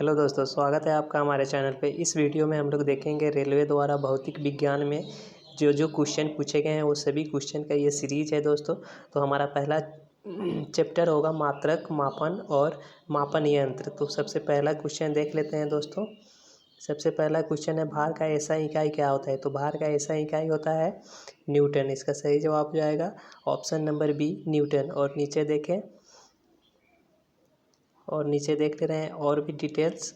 Hello दोस्तों, स्वागत है आपका हमारे चैनल पे। इस वीडियो में हम लोग देखेंगे रेलवे द्वारा भौतिक विज्ञान में जो जो क्वेश्चन पूछे गए हैं वो सभी क्वेश्चन का ये सीरीज है दोस्तों। तो हमारा पहला चैप्टर होगा मात्रक, मापन और मापन यंत्र। तो सबसे पहला क्वेश्चन देख लेते हैं दोस्तों। सबसे पहला क्वेश्चन है भार का एसआई इकाई क्या होता है। तो भार का एसआई इकाई होता है न्यूटन। इसका सही जवाब हो जाएगा ऑप्शन नंबर बी, न्यूटन। और नीचे देख ले रहे हैं और भी डिटेल्स।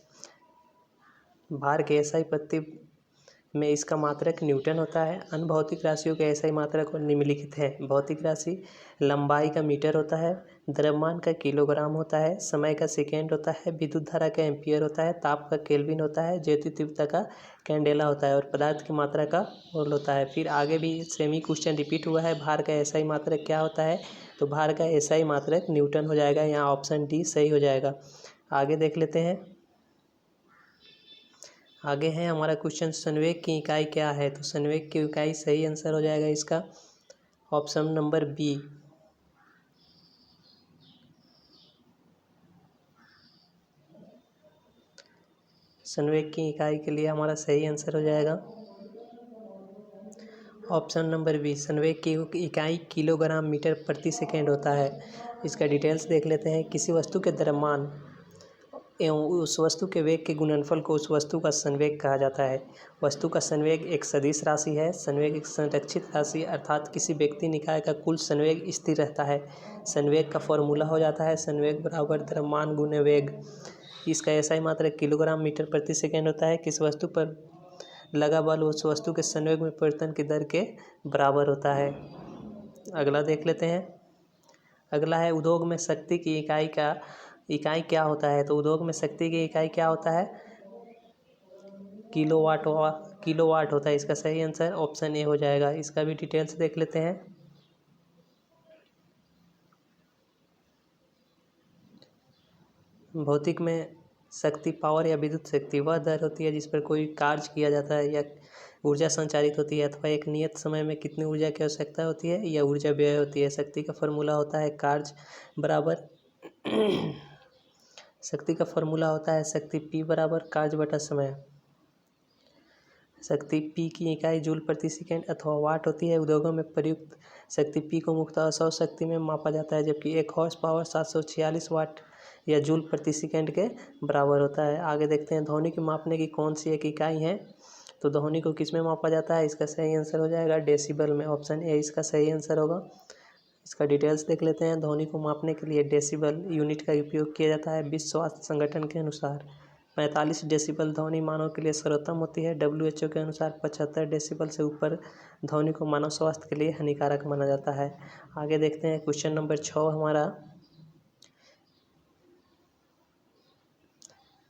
भार के एसआई पत्ती में इसका मात्रक न्यूटन होता है। अन्य भौतिक राशियों के एसआई मात्रक और निम्नलिखित है। भौतिक राशि लंबाई का मीटर होता है, द्रव्यमान का किलोग्राम होता है, समय का सेकेंड होता है, विद्युत धारा का एम्पियर होता है, ताप का केल्विन होता है, ज्योति तीव्रता का कैंडेला होता है और पदार्थ की मात्रा का मोल होता है। फिर आगे भी सेम ही क्वेश्चन रिपीट हुआ है। भार का एसआई मात्रक क्या होता है। तो भार का एसआई मात्रक न्यूटन हो जाएगा। यहाँ ऑप्शन डी सही हो जाएगा। आगे देख लेते हैं। आगे है हमारा क्वेश्चन संवेग की इकाई क्या है। तो संवेग की इकाई सही आंसर हो जाएगा इसका ऑप्शन नंबर बी। संवेग की इकाई के लिए हमारा सही आंसर हो जाएगा ऑप्शन नंबर बी। संवेग की इकाई किलोग्राम मीटर प्रति सेकेंड होता है। इसका डिटेल्स देख लेते हैं। किसी वस्तु के द्रव्यमान एवं उस वस्तु के वेग के गुणनफल को उस वस्तु का संवेग कहा जाता है। वस्तु का संवेग एक सदिश राशि है। संवेग एक संरक्षित राशि अर्थात किसी व्यक्ति निकाय का कुल संवेग स्थिर रहता है। संवेग का फॉर्मूला हो जाता है संवेग बराबर द्रव्यमान गुने वेग। इसका एसआई मात्रक किलोग्राम मीटर प्रति सेकेंड होता है। किस वस्तु पर लगा बल उस वस्तु के संवेग में परिवर्तन की दर के बराबर होता है। अगला देख लेते हैं। अगला है उद्योग में शक्ति की इकाई क्या होता है। तो उद्योग में शक्ति की इकाई क्या होता है। किलोवाट होता है। इसका सही आंसर ऑप्शन ए हो जाएगा। इसका भी डिटेल्स देख लेते हैं। भौतिक में शक्ति पावर या विद्युत शक्ति वह दर होती है जिस पर कोई कार्य किया जाता है या ऊर्जा संचारित होती है अथवा एक नियत समय में कितनी ऊर्जा की आवश्यकता होती है या ऊर्जा व्यय होती है। शक्ति का फॉर्मूला होता है कार्य बराबर शक्ति का फॉर्मूला होता है शक्ति P बराबर कार्य बटा समय। शक्ति P की इकाई जूल प्रति सेकेंड अथवा वाट होती है। उद्योगों में प्रयुक्त शक्ति P को मुख्यतः सौर शक्ति में मापा जाता है जबकि 1 हॉर्स पावर 746 वाट या जूल प्रति सेकेंड के बराबर होता है। आगे देखते हैं ध्वनि को मापने की कौन सी एक इकाई है। तो ध्वनि को किस में मापा जाता है। इसका सही आंसर हो जाएगा डेसिबल में। ऑप्शन ए इसका सही आंसर होगा। इसका डिटेल्स देख लेते हैं। ध्वनि को मापने के लिए डेसिबल यूनिट का उपयोग किया जाता है। विश्व स्वास्थ्य संगठन के अनुसार 45 डेसिबल ध्वनि मानव के लिए सर्वोत्तम होती है। WHO के अनुसार 75 डेसिबल से ऊपर ध्वनि को मानव स्वास्थ्य के लिए हानिकारक माना जाता है। आगे देखते हैं क्वेश्चन नंबर 6 हमारा।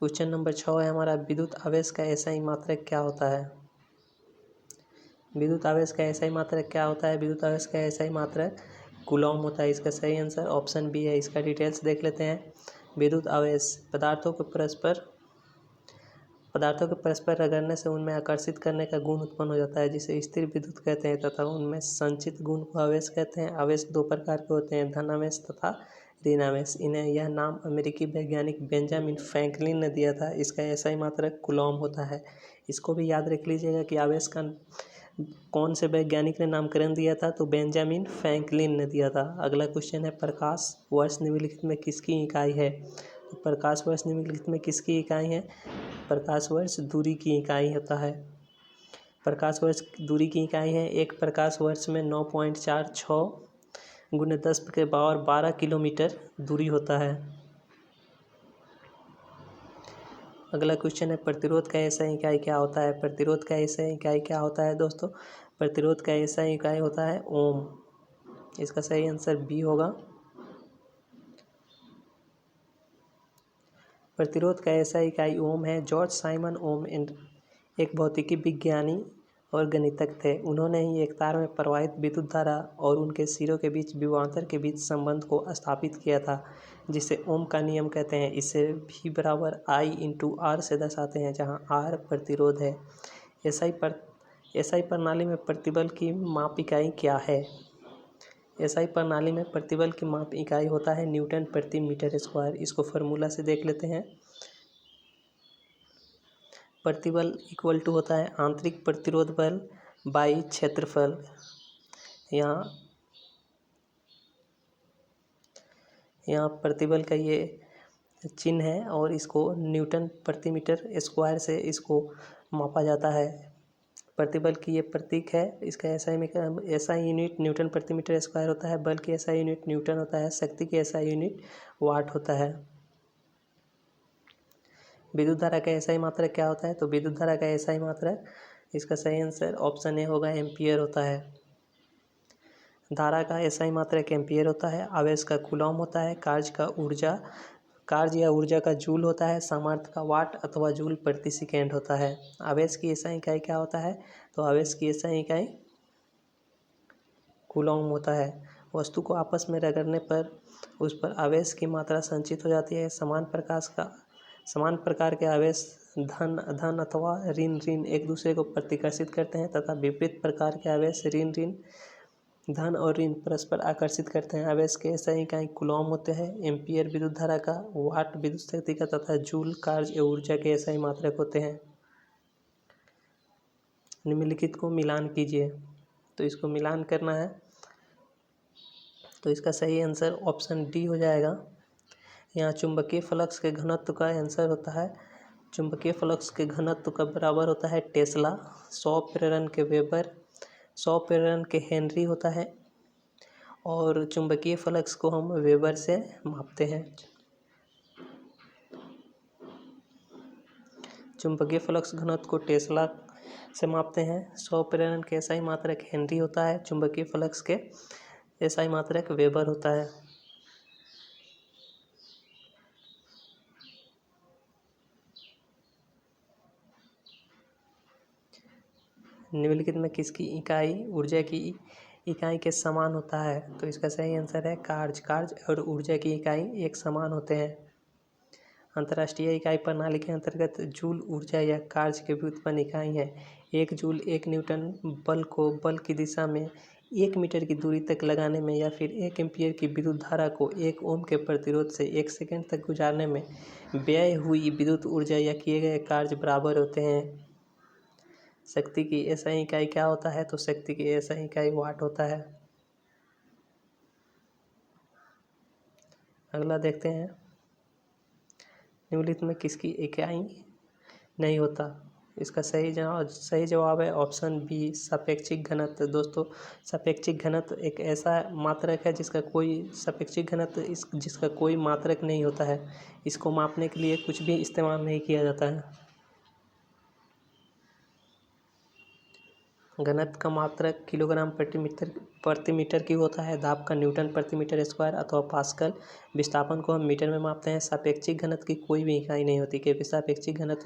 क्वेश्चन नंबर 6 है हमारा विद्युत आवेश का एसआई मात्रक क्या होता है। विद्युत आवेश का एसआई मात्रक क्या होता है। विद्युत आवेश का एसआई मात्रक कूलॉम होता है। इसका सही आंसर ऑप्शन बी है। इसका डिटेल्स देख लेते हैं। विद्युत आवेश पदार्थों को परस्पर रगड़ने से उनमें आकर्षित करने का गुण उत्पन्न हो जाता है जिसे स्थिर विद्युत कहते हैं तथा उनमें संचित गुण को आवेश कहते हैं। आवेश दो प्रकार के होते हैं, धन आवेश तथा ऋण आवेश। इन्हें यह नाम अमेरिकी वैज्ञानिक बेंजामिन फ्रैंकलिन ने दिया था। इसका एसआई मात्रक कूलॉम होता है। इसको भी याद रख लीजिएगा कि आवेश का कौन से वैज्ञानिक ने नामकरण दिया था। तो बेंजामिन फ्रैंकलिन ने दिया था। अगला क्वेश्चन है प्रकाश वर्ष निम्नलिखित में किसकी इकाई है। तो प्रकाश वर्ष निम्नलिखित में किसकी इकाई है। प्रकाश वर्ष दूरी की इकाई होता है। प्रकाश वर्ष दूरी की इकाई है। एक प्रकाश वर्ष में 9.46 गुने 10 के पावर 12 किलोमीटर दूरी होता है। अगला क्वेश्चन है प्रतिरोध का एसआई इकाई क्या होता है। प्रतिरोध का एसआई इकाई क्या होता है दोस्तों। प्रतिरोध का एसआई इकाई होता है ओम। इसका सही आंसर बी होगा। प्रतिरोध का एसआई इकाई ओम है। जॉर्ज साइमन ओम एक भौतिकी विज्ञानी और गणितज्ञ थे। उन्होंने ही एक तार में प्रवाहित विद्युत धारा और उनके सिरों के बीच विभवांतर के बीच संबंध को स्थापित किया था जिसे ओम का नियम कहते हैं। इसे V बराबर I/R से दर्शाते हैं जहां R प्रतिरोध है। एसआई प्रणाली में प्रतिबल की माप इकाई क्या है। एसआई प्रणाली में प्रतिबल की माप इकाई होता है न्यूटन प्रति मीटर स्क्वायर। इसको फार्मूला से देख लेते हैं। प्रतिबल इक्वल टू होता है आंतरिक प्रतिरोध बल बाई क्षेत्रफल। यहाँ प्रतिबल का ये चिन्ह है और इसको न्यूटन प्रति मीटर स्क्वायर से इसको मापा जाता है। प्रतिबल की ये प्रतीक है। इसका SI यूनिट न्यूटन प्रति मीटर स्क्वायर होता है। बल की SI यूनिट न्यूटन होता है। शक्ति की SI यूनिट वाट होता है। विद्युत धारा का SI मात्रक क्या होता है? तो विद्युत धारा का SI मात्रक, इसका सही आंसर ऑप्शन ए होगा, एम्पियर होता है। धारा का SI मात्रक एम्पियर होता है। आवेश का कूलॉम होता है। कार्य या ऊर्जा का जूल होता है। सामर्थ्य का वाट अथवा जूल प्रति सेकेंड होता है। आवेश की SI इकाई क्या होता है? तो आवेश की SI इकाई कूलॉम होता है। वस्तु को आपस में रगड़ने पर उस पर आवेश की मात्रा संचित हो जाती है। समान प्रकार के आवेश धन अथवा ऋण एक दूसरे को प्रतिकर्षित करते हैं तथा विपरीत प्रकार के आवेश ऋण धन और ऋण परस्पर आकर्षित करते हैं। आवेश के SI इकाई कूलॉम होते हैं। एम्पियर विद्युत धारा का, वाट विद्युत शक्ति का तथा जूल कार्य या ऊर्जा के SI मात्रक होते हैं। निम्नलिखित को मिलान कीजिए। तो इसको मिलान करना है तो इसका सही आंसर ऑप्शन डी हो जाएगा। यहाँ चुंबकीय फ्लक्स के घनत्व का आंसर होता है, चुंबकीय फ्लक्स के घनत्व का बराबर होता है टेस्ला। 100 प्रेरण के वेबर, 100 प्रेरण के हेनरी होता है और चुंबकीय फ्लक्स को हम वेबर से मापते हैं। चुंबकीय फ्लक्स घनत्व को टेस्ला से मापते हैं। 100 प्रेरण के SI मात्रक हेनरी होता है। चुंबकीय फ्लक्स के SI मात्रक वेबर होता है। निम्नलिखित में किसकी इकाई ऊर्जा की इकाई के समान होता है? तो इसका सही आंसर है कार्य और ऊर्जा की इकाई एक समान होते हैं। अंतर्राष्ट्रीय इकाई प्रणाली के अंतर्गत जूल ऊर्जा या कार्य की व्युत्पन्न इकाई है। 1 जूल 1 न्यूटन बल को बल की दिशा में 1 मीटर की दूरी तक लगाने में या फिर 1 एम्पीयर की विद्युत धारा को 1 ओम के प्रतिरोध से 1 सेकंड तक गुजारने में व्यय हुई विद्युत ऊर्जा या किए गए कार्य बराबर होते हैं। शक्ति की SI इकाई क्या होता है? तो शक्ति की SI इकाई वाट होता है। अगला देखते हैं, निम्नलिखित में किसकी इकाई नहीं होता? इसका सही जवाब है ऑप्शन बी, सापेक्षिक घनत्व। दोस्तों, सापेक्षिक घनत्व एक ऐसा मात्रक है जिसका कोई मात्रक नहीं होता है। इसको मापने के लिए कुछ भी इस्तेमाल नहीं किया जाता है। घनत्व का मात्रक किलोग्राम प्रति मीटर क्यूब होता है। दाब का न्यूटन प्रति मीटर स्क्वायर अथवा पास्कल। विस्थापन को हम मीटर में मापते हैं। सापेक्षिक घनत्व की कोई भी इकाई नहीं होती, क्योंकि सापेक्षिक घनत्व